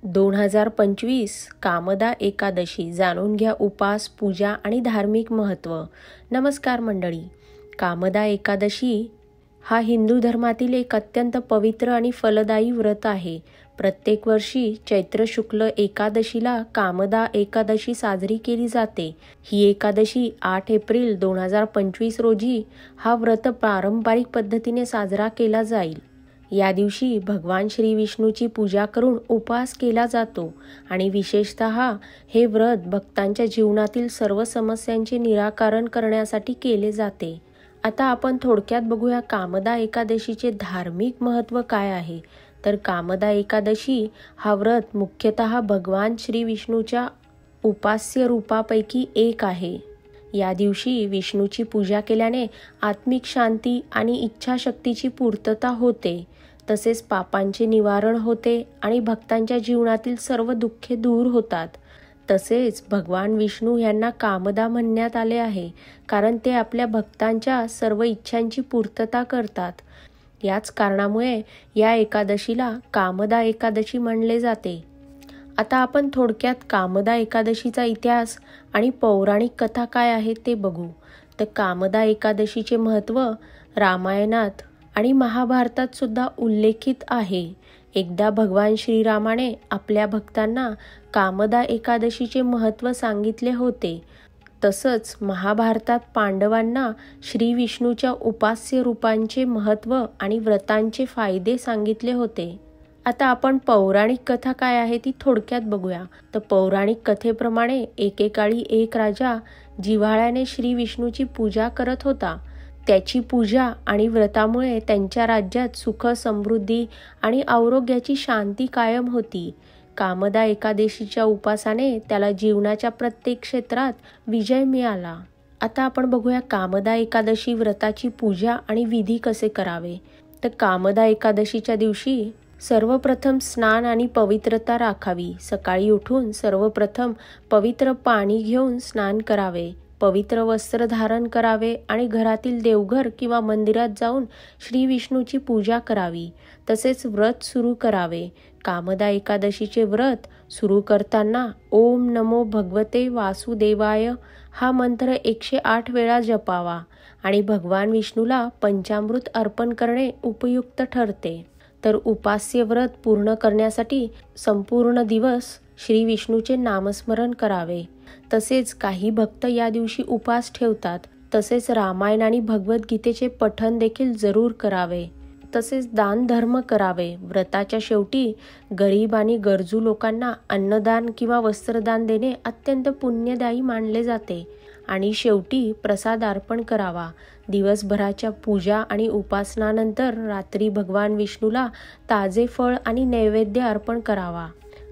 2025 कामदा एकादशी जाणून घ्या उपास, पूजा आणि धार्मिक महत्त्व. नमस्कार मंडळी. कामदा एकादशी हा हिंदू धर्मातील एक अत्यंत पवित्र आणि फलदायी व्रत आहे. प्रत्येक वर्षी चैत्र शुक्ल एकादशीला कामदा एकादशी साजरी केली जाते. ही एकादशी 8 एप्रिल 2025 रोजी हा व्रत पारंपरिक पद्धतीने साजरा केला जाईल. या दिवशी भगवान श्री विष्णूची पूजा करून उपवास केला जातो आणि विशेषतः हे व्रत भक्तांच्या जीवनातील सर्व समस्यांचे निराकरण करण्यासाठी केले जाते. आता आपण थोडक्यात बघूया कामदा एकादशीचे धार्मिक महत्त्व काय आहे. तर कामदा एकादशी हा व्रत मुख्यतः भगवान श्री विष्णूच्या उपास्य रूपापैकी एक आहे. या दिवशी विष्णूची पूजा केल्याने आत्मिक शांती आणि इच्छाशक्तीची पूर्तता होते. तसेच पापांचे निवारण होते आणि भक्तांच्या जीवनातील सर्व दुःखे दूर होतात. तसेच भगवान विष्णू यांना कामदा म्हणण्यात आले आहे कारण ते आपल्या भक्तांच्या सर्व इच्छांची पूर्तता करतात. याच कारणामुळे या एकादशीला कामदा एकादशी म्हणले जाते. आता आपण थोडक्यात कामदा एकादशीचा इतिहास आणि पौराणिक कथा काय आहे ते बघू. तर कामदा एकादशीचे महत्त्व रामायणात आणि महाभारतात सुद्धा उल्लेखित आहे. एकदा भगवान श्रीरामाने आपल्या भक्तांना कामदा एकादशीचे महत्त्व सांगितले होते. तसंच महाभारतात पांडवांना श्री विष्णूच्या उपास्य रूपांचे महत्त्व आणि व्रतांचे फायदे सांगितले होते. आता आपण पौराणिक कथा काय आहे ती थोडक्यात बघूया. तर पौराणिक कथेप्रमाणे एकेकाळी एक राजा जिव्हाळ्याने श्री विष्णूची पूजा करत होता. त्याची पूजा आणि व्रतामुळे त्यांच्या राज्यात सुख, समृद्धी आणि आरोग्याची शांती कायम होती. कामदा एकादशीच्या उपासाने त्याला जीवनाच्या प्रत्येक क्षेत्रात विजय मिळाला. आता आपण बघूया कामदा एकादशी व्रताची पूजा आणि विधी कसे करावे. तर कामदा एकादशीच्या दिवशी सर्वप्रथम स्नान आणि पवित्रता राखावी. सकाळी उठून सर्वप्रथम पवित्र पाणी घेऊन स्नान करावे, पवित्र वस्त्र धारण करावे आणि घरातील देवघर किंवा मंदिरात जाऊन श्री विष्णूची पूजा करावी. तसेच व्रत सुरू करावे. कामदा एकादशीचे व्रत सुरू करताना ओम नमो भगवते वासुदेवाय हा मंत्र 108 वेळा जपावा आणि भगवान विष्णूला पंचामृत अर्पण करणे उपयुक्त ठरते. तर उपास्य व्रत पूर्ण करण्यासाठी संपूर्ण दिवस श्री विष्णूचे नामस्मरण करावे. तसेच काही भक्त या दिवशी उपास ठेवतात. तसेच रामायण आणि भगवद्गीतेचे पठण देखील जरूर करावे. तसेच दान धर्म करावे. व्रताच्या शेवटी गरीब आणि गरजू लोकांना अन्नदान किंवा वस्त्रदान देणे अत्यंत पुण्यदायी मानले जाते. आणि शेवटी प्रसाद अर्पण करावा. दिवसभराच्या पूजा आणि उपासनानंतर रात्री भगवान विष्णूला ताजे फळ आणि नैवेद्य अर्पण करावा.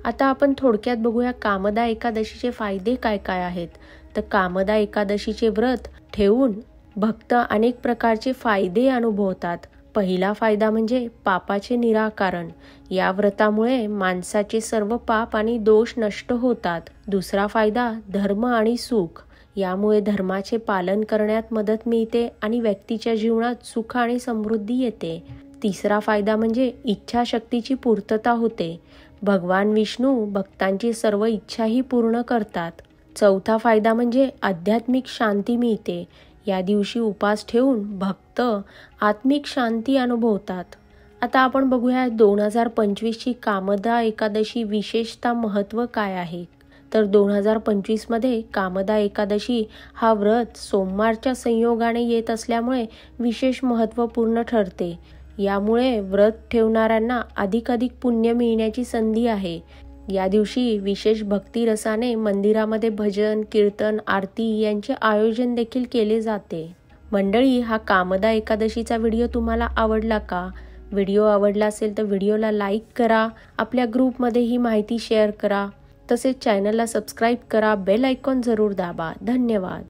आता आपण थोडक्यात बघूया कामदा एकादशीचे फायदे काय काय आहेत. तर कामदा एकादशीचे व्रत ठेवून भक्त अनेक प्रकारचे फायदे अनुभवतात. पहिला फायदा म्हणजे पापाचे निराकरण. या व्रतामुळे माणसाचे सर्व पाप आणि दोष नष्ट होतात. दुसरा फायदा धर्म आणि सुख. यामुळे धर्माचे पालन करण्यात मदत मिळते आणि व्यक्तीच्या जीवनात सुख आणि समृद्धी येते. तिसरा फायदा म्हणजे इच्छाशक्तीची पूर्तता होते. भगवान विष्णू भक्तांची सर्व इच्छाही पूर्ण करतात. चौथा फायदा म्हणजे आध्यात्मिक शांती मिळते. या दिवशी उपास ठेवून भक्त आत्मिक शांती अनुभवतात. आता आपण बघूया 2025ची कामदा एकादशी विशेषतः महत्त्व काय आहे. तर 2025मध्ये कामदा एकादशी हा व्रत सोमवारच्या संयोगाने येत असल्यामुळे विशेष महत्त्वपूर्ण ठरते. यामुळे व्रत ठेवणाऱ्यांना अधिकाधिक पुण्य मिळण्याची संधी आहे. या दिवशी विशेष भक्तिरसाने मंदिरामध्ये भजन, कीर्तन, आरती यांचे आयोजन देखील केले जाते. मंडळी, हा कामदा एकादशीचा व्हिडिओ तुम्हाला आवडला का? व्हिडिओ आवडला असेल तर व्हिडिओला लाईक करा, आपल्या ग्रुपमध्ये ही माहिती शेअर करा. तसेच चॅनलला सबस्क्राईब करा, बेल आयकॉन जरूर दाबा. धन्यवाद.